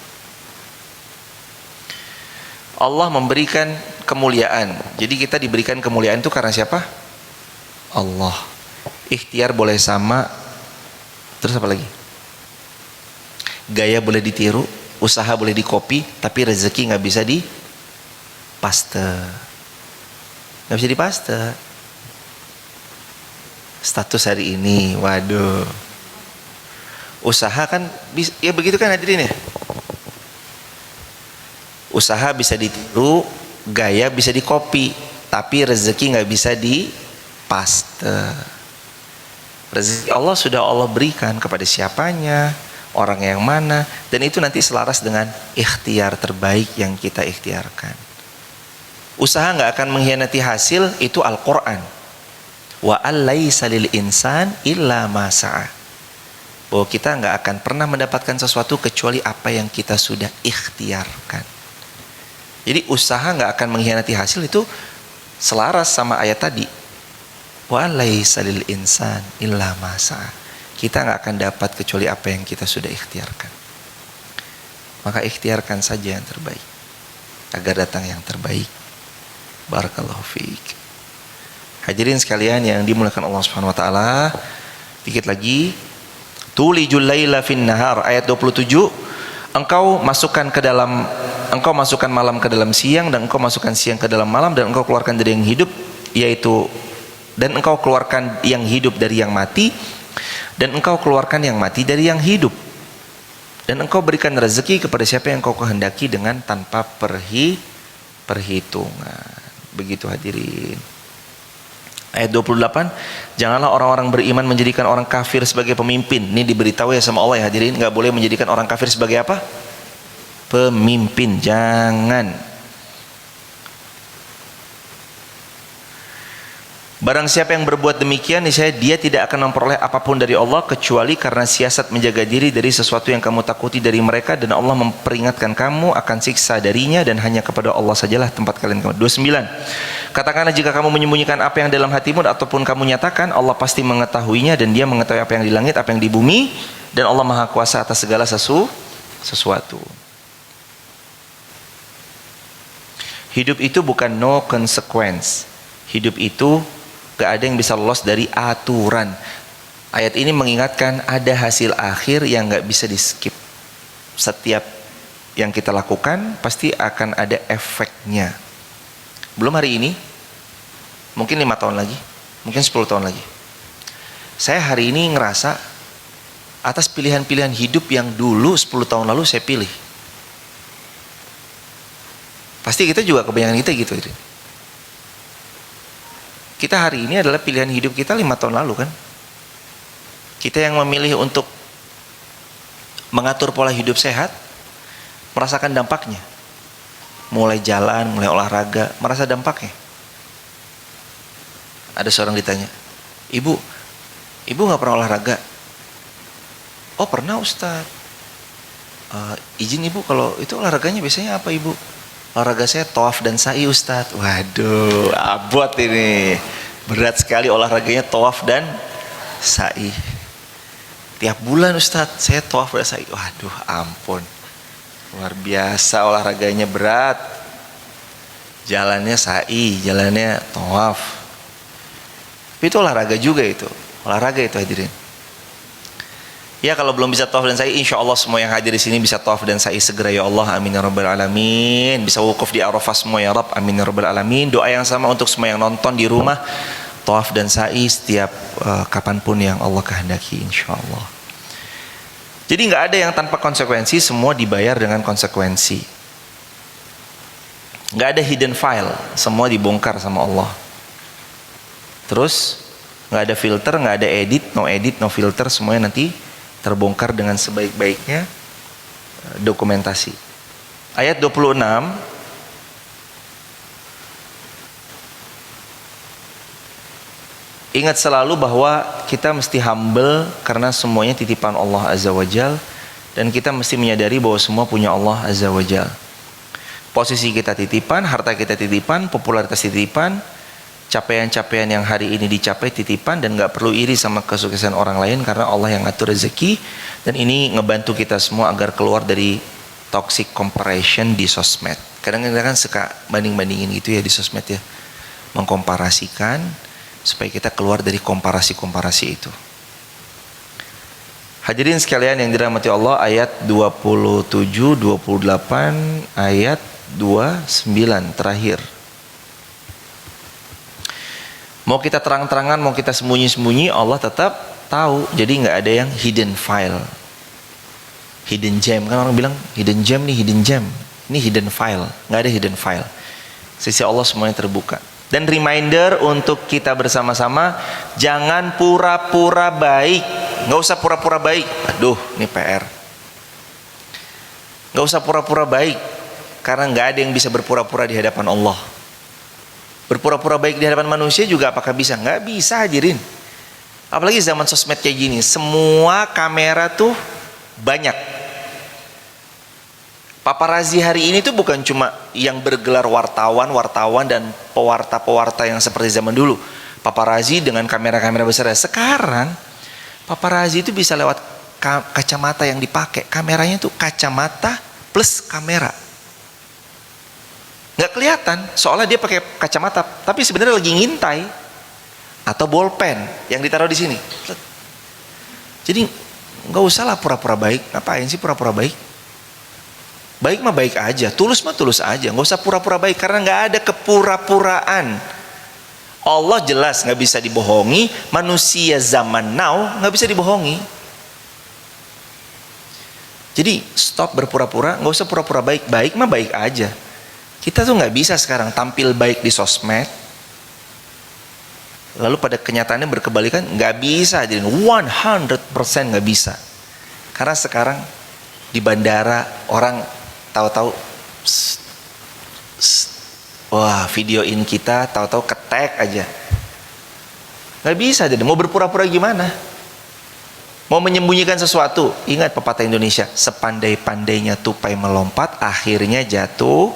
Allah memberikan kemuliaan. Jadi kita diberikan kemuliaan itu karena siapa? Allah. Ikhtiar boleh sama. Terus apa lagi? Gaya boleh ditiru, usaha boleh dikopi, tapi rezeki nggak bisa dipaste. Nggak bisa dipaste. Status hari ini, waduh. Usaha kan, ya begitu kan hadirin ya. Usaha bisa ditiru, gaya bisa dikopi, tapi rezeki nggak bisa dipaste. Rezeki Allah sudah Allah berikan kepada siapanya, orang yang mana, dan itu nanti selaras dengan ikhtiar terbaik yang kita ikhtiarkan. Usaha nggak akan mengkhianati hasil, itu Al-Quran. Wa allaisa lil insan illa ma sa'a. Bahwa kita nggak akan pernah mendapatkan sesuatu kecuali apa yang kita sudah ikhtiarkan. Jadi usaha nggak akan mengkhianati hasil, itu selaras sama ayat tadi. Wa laisa lil insan illa ma sa'a. Kita nggak akan dapat kecuali apa yang kita sudah ikhtiarkan. Maka ikhtiarkan saja yang terbaik agar datang yang terbaik. Barakallahu fiik. Hadirin sekalian yang dimuliakan Allah Subhanahu wa taala, dikit lagi. Tulijul laila fin nahar, ayat 27. Engkau masukkan malam ke dalam siang, dan engkau masukkan siang ke dalam malam, dan engkau keluarkan dari yang hidup, dan engkau keluarkan yang hidup dari yang mati, dan engkau keluarkan yang mati dari yang hidup, dan engkau berikan rezeki kepada siapa yang engkau kehendaki dengan tanpa perhitungan. Begitu hadirin. Ayat 28, janganlah orang-orang beriman menjadikan orang kafir sebagai pemimpin. Ini diberitahu ya sama Allah ya hadirin, nggak boleh menjadikan orang kafir sebagai apa? Pemimpin, jangan. Barang siapa yang berbuat demikian, niscaya dia tidak akan memperoleh apapun dari Allah kecuali karena siasat menjaga diri dari sesuatu yang kamu takuti dari mereka, dan Allah memperingatkan kamu akan siksa darinya, dan hanya kepada Allah sajalah tempat kalian kembali. 29. Katakanlah jika kamu menyembunyikan apa yang dalam hatimu ataupun kamu nyatakan, Allah pasti mengetahuinya, dan Dia mengetahui apa yang di langit, apa yang di bumi, dan Allah Maha Kuasa atas segala sesuatu. Hidup itu bukan no consequence. Hidup itu gak ada yang bisa lolos dari aturan. Ayat ini mengingatkan ada hasil akhir yang gak bisa di skip. Setiap yang kita lakukan pasti akan ada efeknya. Belum hari ini, mungkin 5 tahun lagi, mungkin 10 tahun lagi. Saya hari ini ngerasa atas pilihan-pilihan hidup yang dulu 10 tahun lalu saya pilih. Pasti kita juga kebanyakan kita gitu. Kita hari ini adalah pilihan hidup kita 5 tahun lalu kan. Kita yang memilih untuk mengatur pola hidup sehat, merasakan dampaknya. Mulai jalan, mulai olahraga, merasa dampaknya. Ada seorang ditanya, Ibu gak pernah olahraga? Oh pernah Ustaz. Izin Ibu, kalau itu olahraganya biasanya apa Ibu? Olahraga saya tawaf dan sa'i Ustaz. Waduh, abot ini. Berat sekali olahraganya tawaf dan sa'i. Tiap bulan Ustaz, saya tawaf dan sa'i. Waduh, ampun. Luar biasa olahraganya, berat. Jalannya sa'i, jalannya tawaf. Tapi itu olahraga juga itu. Olahraga itu hadirin. Ya kalau belum bisa tawaf dan sa'i, insya Allah semua yang hadir di sini bisa tawaf dan sa'i segera ya Allah, amin ya rabbal alamin. Bisa wukuf di Arafah semua ya Rabb, amin ya rabbal alamin. Doa yang sama untuk semua yang nonton di rumah, tawaf dan sa'i setiap kapanpun yang Allah kehendaki, insya Allah. Jadi nggak ada yang tanpa konsekuensi, semua dibayar dengan konsekuensi. Nggak ada hidden file, semua dibongkar sama Allah. Terus nggak ada filter, nggak ada edit, no filter, semuanya nanti terbongkar dengan sebaik-baiknya dokumentasi. Ayat 26, ingat selalu bahwa kita mesti humble karena semuanya titipan Allah Azza wa Jal, dan kita mesti menyadari bahwa semua punya Allah Azza wa Jal. Posisi kita titipan, harta kita titipan, popularitas titipan, capaian-capaian yang hari ini dicapai titipan, dan gak perlu iri sama kesuksesan orang lain karena Allah yang ngatur rezeki. Dan ini ngebantu kita semua agar keluar dari toxic comparison di sosmed. Kadang-kadang kan suka banding-bandingin gitu ya di sosmed ya, mengkomparasikan, supaya kita keluar dari komparasi-komparasi itu. Hadirin sekalian yang dirahmati Allah, ayat 27, 28, ayat 29 terakhir. Mau kita terang-terangan, mau kita sembunyi-sembunyi, Allah tetap tahu. Jadi nggak ada yang hidden file, hidden gem. Kan orang bilang hidden gem nih, hidden gem. Ini hidden file, nggak ada hidden file. Sisi Allah semuanya terbuka. Dan reminder untuk kita bersama-sama, jangan pura-pura baik. Nggak usah pura-pura baik. Aduh, ini PR. Nggak usah pura-pura baik, karena nggak ada yang bisa berpura-pura di hadapan Allah. Berpura-pura baik di hadapan manusia juga apakah bisa? Nggak bisa, hadirin. Apalagi zaman sosmed kayak gini, semua kamera tuh banyak. Paparazi hari ini tuh bukan cuma yang bergelar wartawan dan pewarta-pewarta yang seperti zaman dulu. Paparazi dengan kamera-kamera besar. Sekarang paparazi itu bisa lewat kacamata yang dipakai. Kameranya tuh kacamata plus kamera. Nggak kelihatan, soalnya dia pakai kacamata, tapi sebenarnya lagi ngintai, atau bolpen yang ditaruh di sini. Jadi nggak usah lah pura-pura baik. Ngapain sih pura-pura baik? Baik mah baik aja, tulus mah tulus aja. Nggak usah pura-pura baik, karena nggak ada kepura-puraan. Allah jelas nggak bisa dibohongi. Manusia zaman now nggak bisa dibohongi. Jadi stop berpura-pura, nggak usah pura-pura baik. Baik mah baik aja. Kita tuh nggak bisa sekarang tampil baik di sosmed, lalu pada kenyataannya berkebalikan. Nggak bisa, jadi 100% nggak bisa. Karena sekarang di bandara orang tahu-tahu, wah videoin kita, tahu-tahu ketek aja. Nggak bisa, jadi mau berpura-pura gimana? Mau menyembunyikan sesuatu, ingat pepatah Indonesia, sepandai-pandainya tupai melompat, akhirnya jatuh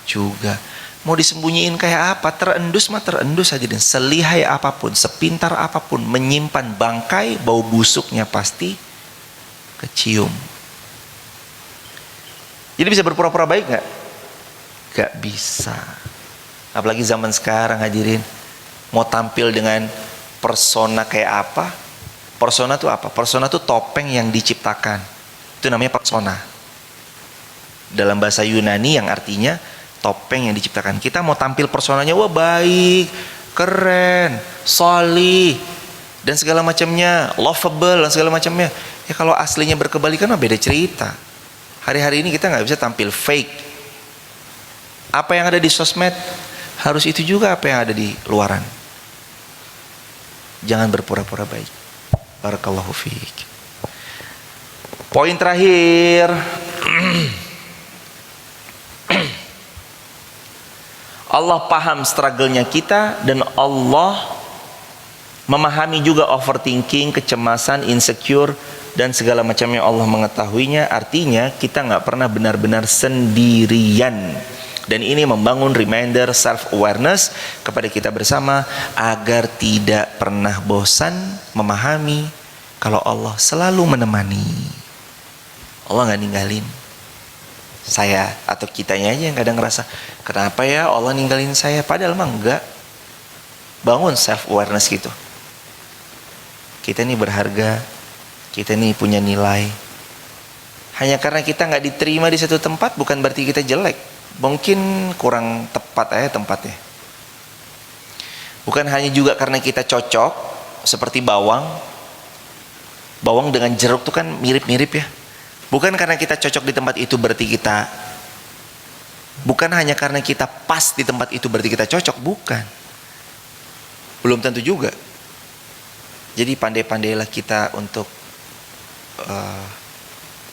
juga. Mau disembunyiin kayak apa? Terendus mah terendus aja. Dan selihai apapun, sepintar apapun, menyimpan bangkai, bau busuknya pasti kecium. Jadi bisa berpura-pura baik nggak? Nggak bisa. Apalagi zaman sekarang, hadirin, mau tampil dengan persona kayak apa? Persona itu apa? Persona itu topeng yang diciptakan. Itu namanya persona. Dalam bahasa Yunani yang artinya topeng yang diciptakan. Kita mau tampil personanya, wah baik, keren, solih, dan segala macamnya, lovable dan segala macamnya. Ya kalau aslinya berkebalikan mah beda cerita. Hari-hari ini kita nggak bisa tampil fake. Apa yang ada di sosmed harus itu juga apa yang ada di luaran. Jangan berpura-pura baik. Barakallahu fiik. Poin terakhir. Allah paham struggle-nya kita, dan Allah memahami juga overthinking, kecemasan, insecure, dan segala macamnya. Allah mengetahuinya. Artinya kita nggak pernah benar-benar sendirian. Dan ini membangun reminder self-awareness kepada kita bersama, agar tidak pernah bosan memahami kalau Allah selalu menemani. Allah nggak ninggalin saya atau kitanya aja yang kadang ngerasa, kenapa ya Allah ninggalin saya? Padahal mah enggak. Bangun self-awareness gitu. Kita ini berharga, kita ini punya nilai. Hanya karena kita nggak diterima di satu tempat bukan berarti kita jelek. Mungkin kurang tepat aja tempatnya. Bukan hanya juga karena kita cocok, seperti bawang. Bawang dengan jeruk tuh kan mirip-mirip ya. Bukan karena kita cocok di tempat itu berarti kita, bukan hanya karena kita pas di tempat itu berarti kita cocok, bukan. Belum tentu juga. Jadi pandai-pandailah kita untuk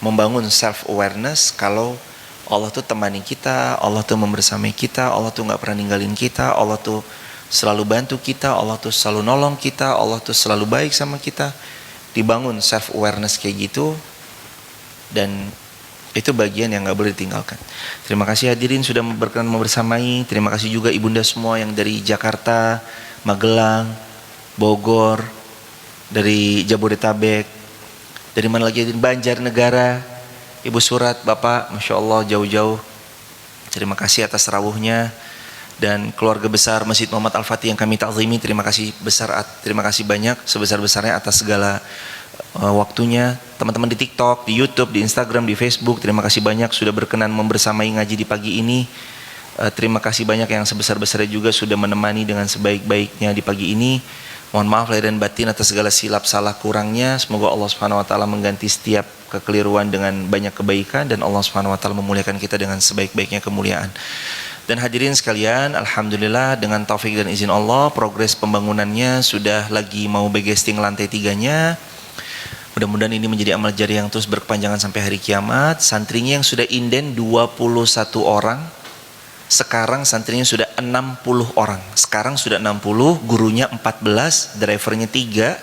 membangun self awareness kalau Allah tuh temani kita, Allah tuh membersamai kita, Allah tuh nggak pernah ninggalin kita, Allah tuh selalu bantu kita, Allah tuh selalu nolong kita, Allah tuh selalu baik sama kita. Dibangun self awareness kayak gitu, dan itu bagian yang nggak boleh ditinggalkan. Terima kasih hadirin sudah berkenan membersamai. Terima kasih juga ibunda semua yang dari Jakarta, Magelang, Bogor, dari Jabodetabek, dari mana lagi, Banjarnegara, Ibu Surat, Bapak, Masya Allah jauh-jauh. Terima kasih atas rawuhnya. Dan keluarga besar Masjid Muhammad Al-Fatih yang kami ta'zimi, terima kasih besar, terima kasih banyak sebesar-besarnya atas segala waktunya. Teman-teman di TikTok, di YouTube, di Instagram, di Facebook, terima kasih banyak sudah berkenan membersamai ngaji di pagi ini. Terima kasih banyak yang sebesar-besarnya juga sudah menemani dengan sebaik-baiknya di pagi ini. Mohon maaf lahir dan batin atas segala silap salah kurangnya. Semoga Allah Subhanahu wa taala mengganti setiap kekeliruan dengan banyak kebaikan, dan Allah Subhanahu wa taala memuliakan kita dengan sebaik-baiknya kemuliaan. Dan hadirin sekalian, alhamdulillah dengan taufik dan izin Allah, progres pembangunannya sudah lagi mau begesting lantai 3-nya. Mudah-mudahan ini menjadi amal jariah yang terus berkepanjangan sampai hari kiamat. Santrinya yang sudah inden 21 orang. Sekarang santrinya sudah 60 orang. Sekarang sudah 60, gurunya 14, drivernya 3.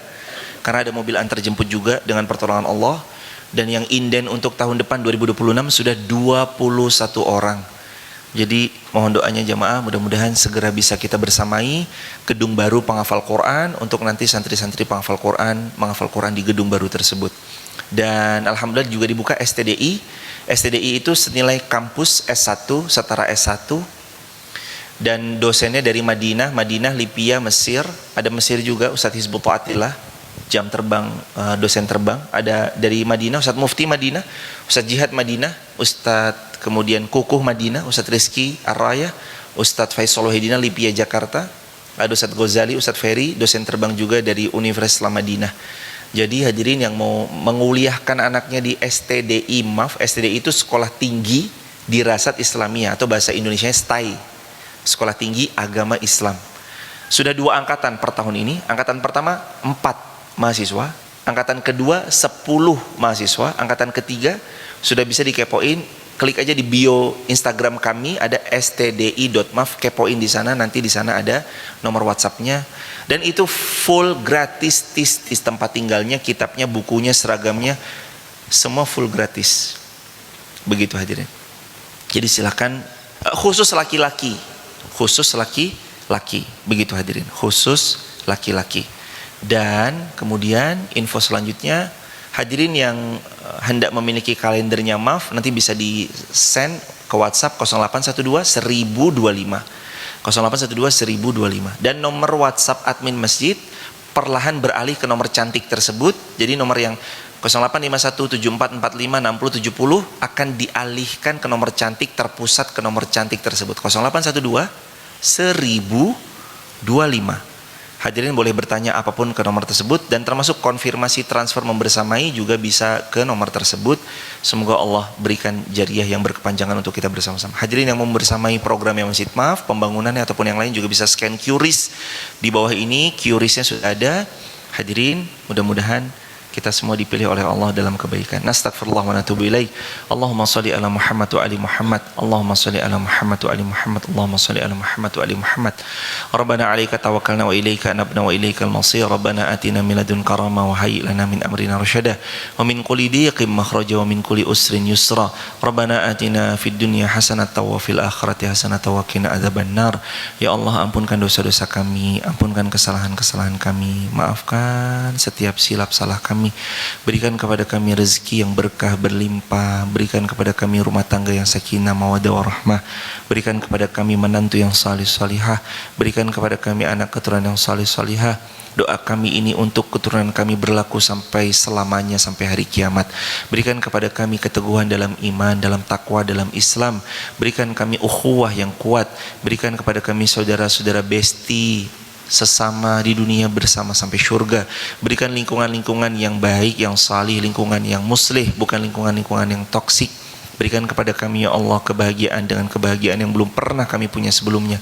Karena ada mobil antar jemput juga dengan pertolongan Allah. Dan yang inden untuk tahun depan 2026 sudah 21 orang. Jadi mohon doanya jamaah, mudah-mudahan segera bisa kita bersamai gedung baru penghafal Quran, untuk nanti santri-santri penghafal Quran menghafal Quran di gedung baru tersebut. Dan alhamdulillah juga dibuka STDI. STDI itu senilai kampus S1, setara S1. Dan dosennya dari Madinah, Libya, Mesir. Ada Mesir juga, Ustadz Hizbut Ta'atillah, jam terbang, dosen terbang. Ada dari Madinah, Ustadz Mufti Madinah, Ustadz Jihad Madinah, Ustadz kemudian Kukuh Madinah, Ustadz Rizki Ar-Raya, Ustadz Faisal Wahidina Libya Jakarta. Ada Ustadz Ghazali, Ustadz Ferry, dosen terbang juga dari Universitas Islam Madinah. Jadi hadirin yang mau menguliahkan anaknya di STDI, STDI itu sekolah tinggi dirasat Islamiyah, atau bahasa Indonesianya STAI, sekolah tinggi agama Islam. Sudah 2 angkatan per tahun ini. Angkatan pertama 4 mahasiswa, angkatan kedua 10 mahasiswa, angkatan ketiga sudah bisa dikepoin. Klik aja di bio Instagram kami, ada stdi.maf, kepoin di sana, nanti di sana ada nomor WhatsAppnya. Dan itu full gratis, tis tempat tinggalnya, kitabnya, bukunya, seragamnya, semua full gratis. Begitu hadirin. Jadi silakan, khusus laki-laki, begitu hadirin, khusus laki-laki. Dan kemudian info selanjutnya, hadirin yang hendak memiliki kalendernya nanti bisa di send ke WhatsApp 0812 1025 0812 1025, dan nomor WhatsApp admin masjid perlahan beralih ke nomor cantik tersebut. Jadi nomor yang 085174456070 akan dialihkan ke nomor cantik, terpusat ke nomor cantik tersebut 0812 1025. Hadirin boleh bertanya apapun ke nomor tersebut, dan termasuk konfirmasi transfer membersamai juga bisa ke nomor tersebut. Semoga Allah berikan jariah yang berkepanjangan untuk kita bersama-sama. Hadirin yang mau bersamai program yang Masjid Maaf, pembangunannya ataupun yang lain juga bisa scan QRIS di bawah ini. QRIS-nya sudah ada. Hadirin, mudah-mudahan kita semua dipilih oleh Allah dalam kebaikan. Nastaghfirullah wa natubu ilaih. Allahumma shalli ala Muhammad wa ali Muhammad. Allahumma shalli ala Muhammad wa ali Muhammad. Allahumma shalli ala Muhammad wa ali Muhammad. Rabbana 'alaika tawakkalna wa ilaika anabna wa ilaikal masir. Rabbana atina min ladunka rahmah wa hayyi lana min amrina rasyada. Wa min kulli dhiqin makhraja wa min kulli usrin yusra. Rabbana atina fid dunya hasanatan wa fil akhirati hasanatan wa qina adzabannar. Ya Allah, ampunkan dosa-dosa kami, ampunkan kesalahan-kesalahan kami, maafkan setiap silap salah kami. Berikan kepada kami rezeki yang berkah berlimpah, berikan kepada kami rumah tangga yang sakinah mawaddah warahmah, berikan kepada kami menantu yang salih salihah, berikan kepada kami anak keturunan yang salih salihah. Doa kami ini untuk keturunan kami berlaku sampai selamanya, sampai hari kiamat. Berikan kepada kami keteguhan dalam iman, dalam takwa, dalam Islam. Berikan kami ukhuwah yang kuat. Berikan kepada kami saudara-saudara besti sesama di dunia bersama sampai syurga. Berikan lingkungan-lingkungan yang baik, yang salih, lingkungan yang muslih, bukan lingkungan-lingkungan yang toksik. Berikan kepada kami ya Allah kebahagiaan dengan kebahagiaan yang belum pernah kami punya sebelumnya.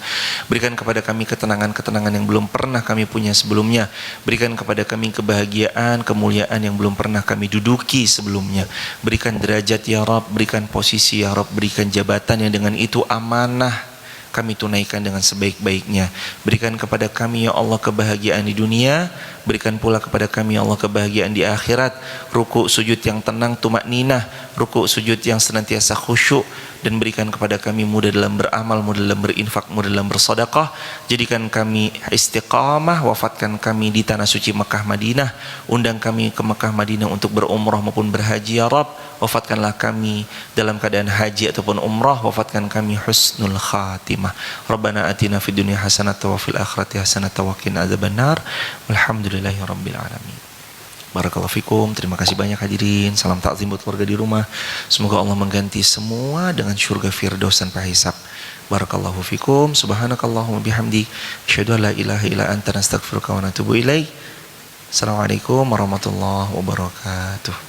Berikan kepada kami ketenangan-ketenangan yang belum pernah kami punya sebelumnya. Berikan kepada kami kebahagiaan, kemuliaan yang belum pernah kami duduki sebelumnya. Berikan derajat ya Rabb, berikan posisi ya Rabb, berikan jabatan yang dengan itu amanah kami tunaikan dengan sebaik-baiknya. Berikan kepada kami ya Allah kebahagiaan di dunia, berikan pula kepada kami ya Allah kebahagiaan di akhirat. Ruku sujud yang tenang, tumakninah, ruku sujud yang senantiasa khusyuk, dan berikan kepada kami mudah dalam beramal, mudah dalam berinfak, mudah dalam bersedekah. Jadikan kami istiqamah, wafatkan kami di tanah suci Mekah Madinah. Undang kami ke Mekah Madinah untuk berumrah maupun berhaji ya Rabb. Wafatkanlah kami dalam keadaan haji ataupun umrah. Wafatkan kami husnul khatimah. Rabbana atina fid dunya hasanatan wa fil akhirati hasanatan wa qina adzabannar. Walhamdulillahi rabbil alamin. Barakallahu fikum. Terima kasih banyak hadirin. Salam takzim buat keluarga di rumah. Semoga Allah mengganti semua dengan surga firdaus tanpa hisab. Barakallahu fikum. Subhanakallahumma bihamdi asyhadu an la ilaha illa anta nastaghfiruka wa natubu ilaik. Assalamualaikum warahmatullahi wabarakatuh.